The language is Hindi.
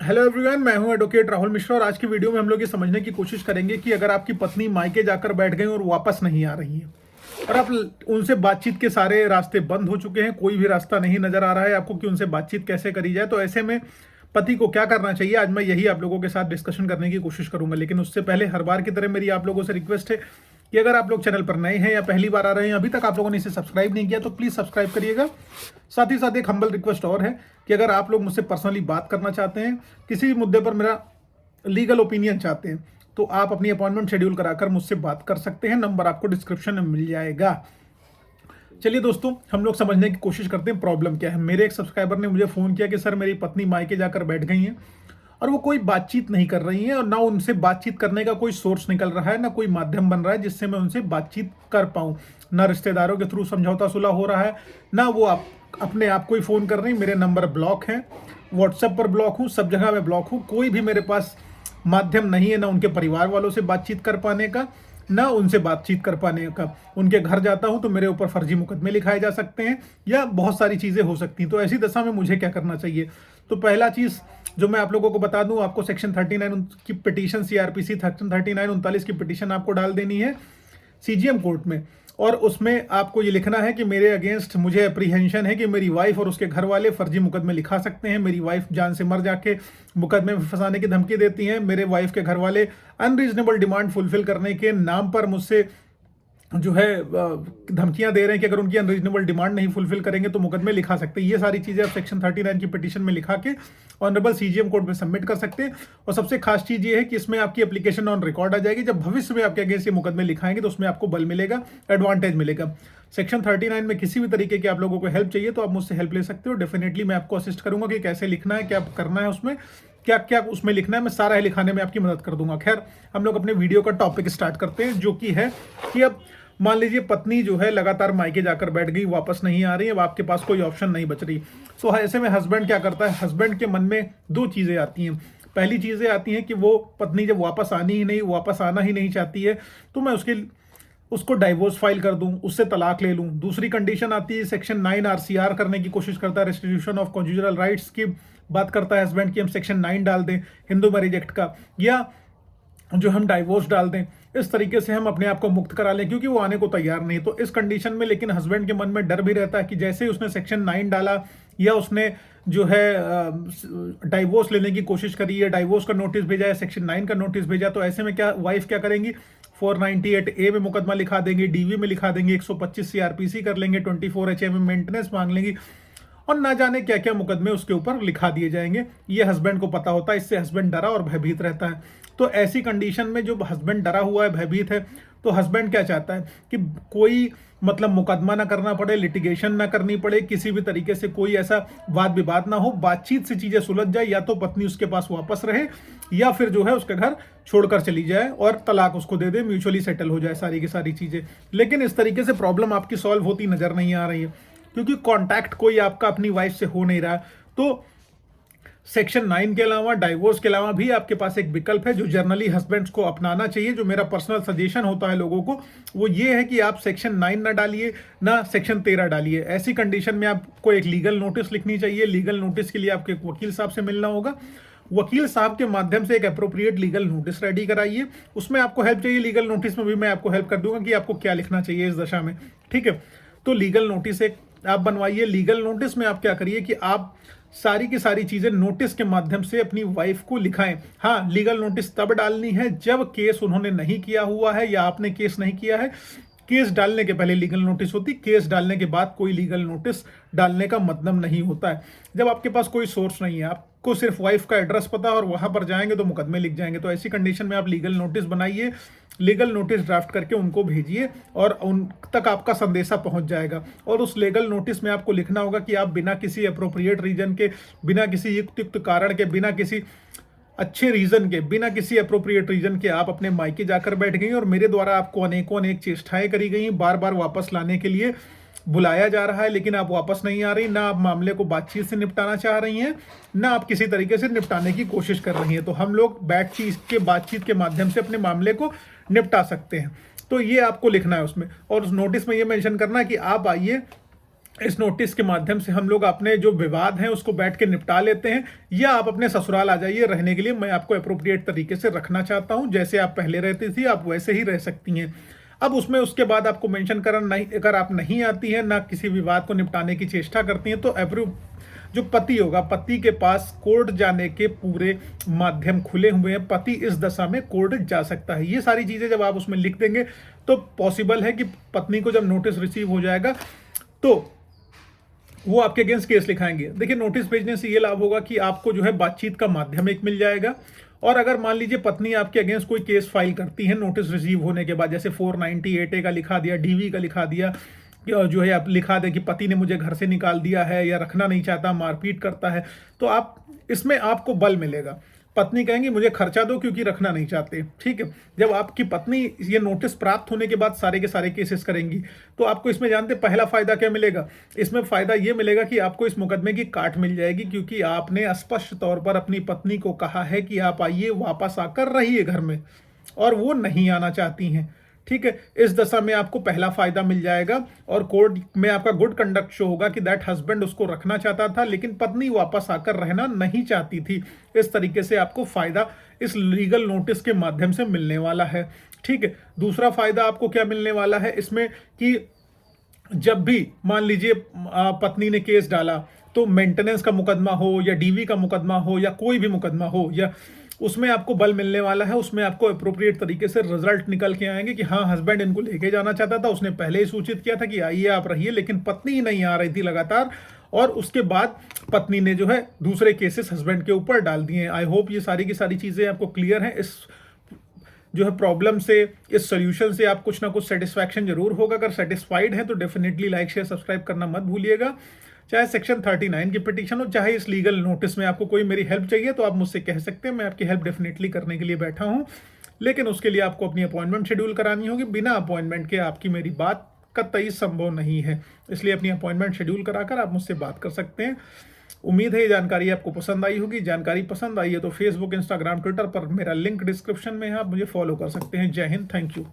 हेलो एवरीवन, मैं हूं एडवोकेट राहुल मिश्रा और आज की वीडियो में हम लोग ये समझने की कोशिश करेंगे कि अगर आपकी पत्नी मायके जाकर बैठ गई और वापस नहीं आ रही है और आप उनसे बातचीत के सारे रास्ते बंद हो चुके हैं, कोई भी रास्ता नहीं नजर आ रहा है आपको कि उनसे बातचीत कैसे करी जाए, तो ऐसे में पति को क्या करना चाहिए, आज मैं यही आप लोगों के साथ डिस्कशन करने की कोशिश करूंगा। लेकिन उससे पहले हर बार की तरह मेरी आप लोगों से रिक्वेस्ट है कि अगर आप लोग चैनल पर नए हैं या पहली बार आ रहे हैं, अभी तक आप लोगों ने इसे सब्सक्राइब नहीं किया तो प्लीज सब्सक्राइब करिएगा। साथ ही साथ एक हम्बल रिक्वेस्ट और है कि अगर आप लोग मुझसे पर्सनली बात करना चाहते हैं, किसी भी मुद्दे पर मेरा लीगल ओपिनियन चाहते हैं, तो आप अपनी अपॉइंटमेंट शेड्यूल कराकर मुझसे बात कर सकते हैं। नंबर आपको डिस्क्रिप्शन में मिल जाएगा। चलिए दोस्तों, हम लोग समझने की कोशिश करते हैं प्रॉब्लम क्या है। मेरे एक सब्सक्राइबर ने मुझे फोन किया कि सर मेरी पत्नी मायके जाकर बैठ गई हैं और वो कोई बातचीत नहीं कर रही हैं और ना उनसे बातचीत करने का कोई सोर्स निकल रहा है, ना कोई माध्यम बन रहा है जिससे मैं उनसे बातचीत कर पाऊं। ना रिश्तेदारों के थ्रू समझौता सुलह हो रहा है, ना वो अपने आप को ही फोन कर रही। मेरे नंबर ब्लॉक हैं, व्हाट्सएप पर ब्लॉक हूँ, सब जगह मैं ब्लॉक हूँ। कोई भी मेरे पास माध्यम नहीं है, ना उनके परिवार वालों से बातचीत कर पाने का, ना उनसे बातचीत कर पाने का। उनके घर जाता हूं तो मेरे ऊपर फर्जी मुकदमे लिखाए जा सकते हैं या बहुत सारी चीजें हो सकती हैं। तो ऐसी दशा में मुझे क्या करना चाहिए? तो पहला चीज जो मैं आप लोगों को बता दूं, आपको सेक्शन 39 की पिटीशन, सीआरपीसी सेक्शन 3939 की पिटीशन आपको डाल देनी है सीजीएम कोर्ट में। और उसमें आपको ये लिखना है कि मेरे अगेंस्ट मुझे अप्रीहेंशन है कि मेरी वाइफ और उसके घर वाले फर्जी मुकदमे लिखा सकते हैं। मेरी वाइफ जान से मर जाके मुकदमे में फंसाने की धमकी देती हैं। मेरे वाइफ के घर वाले अनरीजनेबल डिमांड फुलफिल करने के नाम पर मुझसे जो है धमकियां दे रहे हैं कि अगर उनकी अनरीजनेबल डिमांड नहीं फुलफिल करेंगे तो मुकदमे लिखा सकते हैं। ये सारी चीजें आप सेक्शन 39 की पिटीशन में लिखा के ऑनरेबल सीजीएम कोर्ट में सबमिट कर सकते हैं। और सबसे खास चीज ये है कि इसमें आपकी एप्लीकेशन ऑन रिकॉर्ड आ जाएगी। जब भविष्य में आपके अगेंस्ट ये मुकदमे लिखाएंगे तो उसमें आपको बल मिलेगा, एडवांटेज मिलेगा। सेक्शन 39 में किसी भी तरीके की आप लोगों को हेल्प चाहिए तो आप मुझसे हेल्प ले सकते हो। डेफिनेटली मैं आपको असिस्ट करूंगा कि कैसे लिखना है, क्या करना है, उसमें क्या क्या उसमें लिखना है, मैं सारा लिखाने में आपकी मदद कर दूंगा। खैर, हम लोग अपने वीडियो का टॉपिक स्टार्ट करते हैं, जो कि है कि अब मान लीजिए पत्नी जो है लगातार मायके जाकर बैठ गई, वापस नहीं आ रही है, अब आपके पास कोई ऑप्शन नहीं बच रही। तो ऐसे में हस्बैंड क्या करता है? हस्बैंड के मन में दो चीजें आती हैं। पहली चीजें आती हैं कि वो पत्नी जब वापस आना ही नहीं चाहती है तो मैं उसको डाइवोर्स फाइल कर दूं, उससे तलाक ले लूं। दूसरी कंडीशन आती है, सेक्शन 9 आरसीआर करने की कोशिश करता है, रेस्टिट्यूशन ऑफ कॉन्जुगल राइट्स की बात करता है हस्बैंड की, हम सेक्शन 9 डाल दें हिंदू मैरिज एक्ट का, या जो हम डाइवोर्स डाल दें। इस तरीके से हम अपने आप को मुक्त करा लें, क्योंकि वो आने को तैयार नहीं। तो इस कंडीशन में लेकिन हस्बैंड के मन में डर भी रहता है कि जैसे ही उसने सेक्शन 9 डाला या उसने जो है डाइवोर्स लेने की कोशिश करी है, डाइवोर्स का नोटिस भेजा है, सेक्शन 9 का नोटिस भेजा, तो ऐसे में क्या वाइफ क्या करेंगी? 498A में मुकदमा लिखा देंगे, डीवी में लिखा देंगे, 125 सीआरपीसी कर लेंगे, 24 HA में मेंटेनेंस मांग लेंगी और ना जाने क्या क्या मुकदमे उसके ऊपर लिखा दिए जाएंगे। ये हस्बैंड को पता होता है, इससे हस्बैंड डरा और भयभीत रहता है। तो ऐसी कंडीशन में जो हस्बैंड डरा हुआ है, भयभीत है, तो हस्बैंड क्या चाहता है कि कोई मतलब मुकदमा ना करना पड़े, लिटिगेशन ना करनी पड़े, किसी भी तरीके से कोई ऐसा वाद विवाद ना हो, बातचीत से चीजें सुलझ जाए, या तो पत्नी उसके पास वापस रहे या फिर जो है उसके घर छोड़कर चली जाए और तलाक उसको दे दे, म्यूचुअली सेटल हो जाए सारी की सारी चीजें। लेकिन इस तरीके से प्रॉब्लम आपकी सॉल्व होती नजर नहीं आ रही है, क्योंकि कांटेक्ट कोई आपका अपनी वाइफ से हो नहीं रहा। तो सेक्शन 9 के अलावा, डाइवोर्स के अलावा भी आपके पास एक विकल्प है जो जनरली हस्बैंड्स को अपनाना चाहिए। जो मेरा पर्सनल सजेशन होता है लोगों को, वो ये है कि आप सेक्शन 9 ना डालिए, ना सेक्शन 13 डालिए। ऐसी कंडीशन में आपको एक लीगल नोटिस लिखनी चाहिए। लीगल नोटिस के लिए आपको एक वकील साहब से मिलना होगा। वकील साहब के माध्यम से एक अप्रोप्रिएट लीगल नोटिस रेडी कराइए। उसमें आपको हेल्प चाहिए, लीगल नोटिस में भी मैं आपको हेल्प कर दूंगा कि आपको क्या लिखना चाहिए इस दशा में, ठीक है? तो लीगल नोटिस एक आप बनवाइए। लीगल नोटिस में आप क्या करिए कि आप सारी की सारी चीजें नोटिस के माध्यम से अपनी वाइफ को लिखाएं। हाँ, लीगल नोटिस तब डालनी है जब केस उन्होंने नहीं किया हुआ है या आपने केस नहीं किया है। केस डालने के पहले लीगल नोटिस होती, केस डालने के बाद कोई लीगल नोटिस डालने का मतलब नहीं होता है। जब आपके पास कोई सोर्स नहीं है, आपको सिर्फ वाइफ का एड्रेस पता और वहां पर जाएंगे तो मुकदमे लिख जाएंगे, तो ऐसी कंडीशन में आप लीगल नोटिस बनाइए, लीगल नोटिस ड्राफ्ट करके उनको भेजिए और उन तक आपका संदेशा पहुंच जाएगा। और उस लीगल नोटिस में आपको लिखना होगा कि आप बिना किसी अप्रोप्रिएट रीजन के, बिना किसी युक्त कारण के, बिना किसी अच्छे रीजन के, बिना किसी अप्रोप्रिएट रीजन के आप अपने मायके जाकर बैठ गई और मेरे द्वारा आपको अनेकों अनेक चेष्टाएं करी गई, बार बार वापस लाने के लिए बुलाया जा रहा है, लेकिन आप वापस नहीं आ रही। ना आप मामले को बातचीत से निपटाना चाह रही हैं, ना आप किसी तरीके से निपटाने की कोशिश कर रही हैं। तो हम लोग बातचीत के माध्यम से अपने मामले को निपटा सकते हैं। तो ये आपको लिखना है उसमें, और उस नोटिस में ये मेंशन करना है कि आप आइए इस नोटिस के माध्यम से हम लोग अपने जो विवाद हैं उसको बैठ के निपटा लेते हैं, या आप अपने ससुराल आ जाइए रहने के लिए। मैं आपको अप्रोप्रिएट तरीके से रखना चाहता हूं, जैसे आप पहले रहती थी आप वैसे ही रह सकती हैं। अब उसमें उसके बाद आपको मेंशन करना नहीं, अगर आप नहीं आती हैं ना किसी विवाद को निपटाने की चेष्टा करती हैं, तो जो पति होगा, पति के पास कोर्ट जाने के पूरे माध्यम खुले हुए हैं। पति इस दशा में कोर्ट जा सकता है। ये सारी चीजें जब आप उसमें लिख देंगे तो पॉसिबल है कि पत्नी को जब नोटिस रिसीव हो जाएगा तो वो आपके अगेंस्ट केस लिखाएंगे। देखिए, नोटिस भेजने से ये लाभ होगा कि आपको जो है बातचीत का माध्यम एक मिल जाएगा। और अगर मान लीजिए पत्नी आपके अगेंस्ट कोई केस फाइल करती है नोटिस रिसीव होने के बाद, जैसे 498A का लिखा दिया, DV का लिखा दिया, जो है आप लिखा दे कि पति ने मुझे घर से निकाल दिया है या रखना नहीं चाहता, मारपीट करता है, तो आप इसमें आपको बल मिलेगा। पत्नी कहेंगी मुझे खर्चा दो क्योंकि रखना नहीं चाहते। ठीक है, जब आपकी पत्नी ये नोटिस प्राप्त होने के बाद सारे के सारे केसेस करेंगी तो आपको इसमें जानते पहला फायदा क्या मिलेगा? इसमें फायदा ये मिलेगा कि आपको इस मुकदमे की काट मिल जाएगी, क्योंकि आपने स्पष्ट तौर पर अपनी पत्नी को कहा है कि आप आइए, वापस आकर रहिए घर में, और वो नहीं आना चाहती हैं। ठीक है, इस दशा में आपको पहला फायदा मिल जाएगा और कोर्ट में आपका गुड कंडक्ट शो होगा कि दैट हस्बैंड उसको रखना चाहता था लेकिन पत्नी वापस आकर रहना नहीं चाहती थी। इस तरीके से आपको फायदा इस लीगल नोटिस के माध्यम से मिलने वाला है। ठीक है, दूसरा फायदा आपको क्या मिलने वाला है इसमें कि जब भी मान लीजिए पत्नी ने केस डाला, तो मेंटेनेंस का मुकदमा हो या DV का मुकदमा हो या कोई भी मुकदमा हो, या उसमें आपको बल मिलने वाला है। उसमें आपको अप्रोप्रिएट तरीके से रिजल्ट निकल के आएंगे कि हाँ, हस्बैंड इनको लेके जाना चाहता था, उसने पहले ही सूचित किया था कि आइए आप रहिए, लेकिन पत्नी ही नहीं आ रही थी लगातार, और उसके बाद पत्नी ने जो है दूसरे केसेस हस्बैंड के ऊपर डाल दिए हैं। आई होप ये सारी की सारी चीजें आपको क्लियर हैं। इस जो है प्रॉब्लम से, इस सोल्यूशन से आप कुछ ना कुछ सेटिस्फैक्शन जरूर होगा। अगर सेटिस्फाइड है तो डेफिनेटली लाइक शेयर सब्सक्राइब करना मत भूलिएगा। चाहे सेक्शन 39 की पिटीशन हो, चाहे इस लीगल नोटिस में आपको कोई मेरी हेल्प चाहिए तो आप मुझसे कह सकते हैं, मैं आपकी हेल्प डेफिनेटली करने के लिए बैठा हूं। लेकिन उसके लिए आपको अपनी अपॉइंटमेंट शेड्यूल करानी होगी। बिना अपॉइंटमेंट के आपकी मेरी बात कतई संभव नहीं है, इसलिए अपनी अपॉइंटमेंट शेड्यूल कराकर आप मुझसे बात कर सकते हैं। उम्मीद है ये जानकारी आपको पसंद आई होगी। जानकारी पसंद आई है तो फेसबुक, इंस्टाग्राम, ट्विटर पर मेरा लिंक डिस्क्रिप्शन में है, आप मुझे फॉलो कर सकते हैं। जय हिंद, थैंक यू।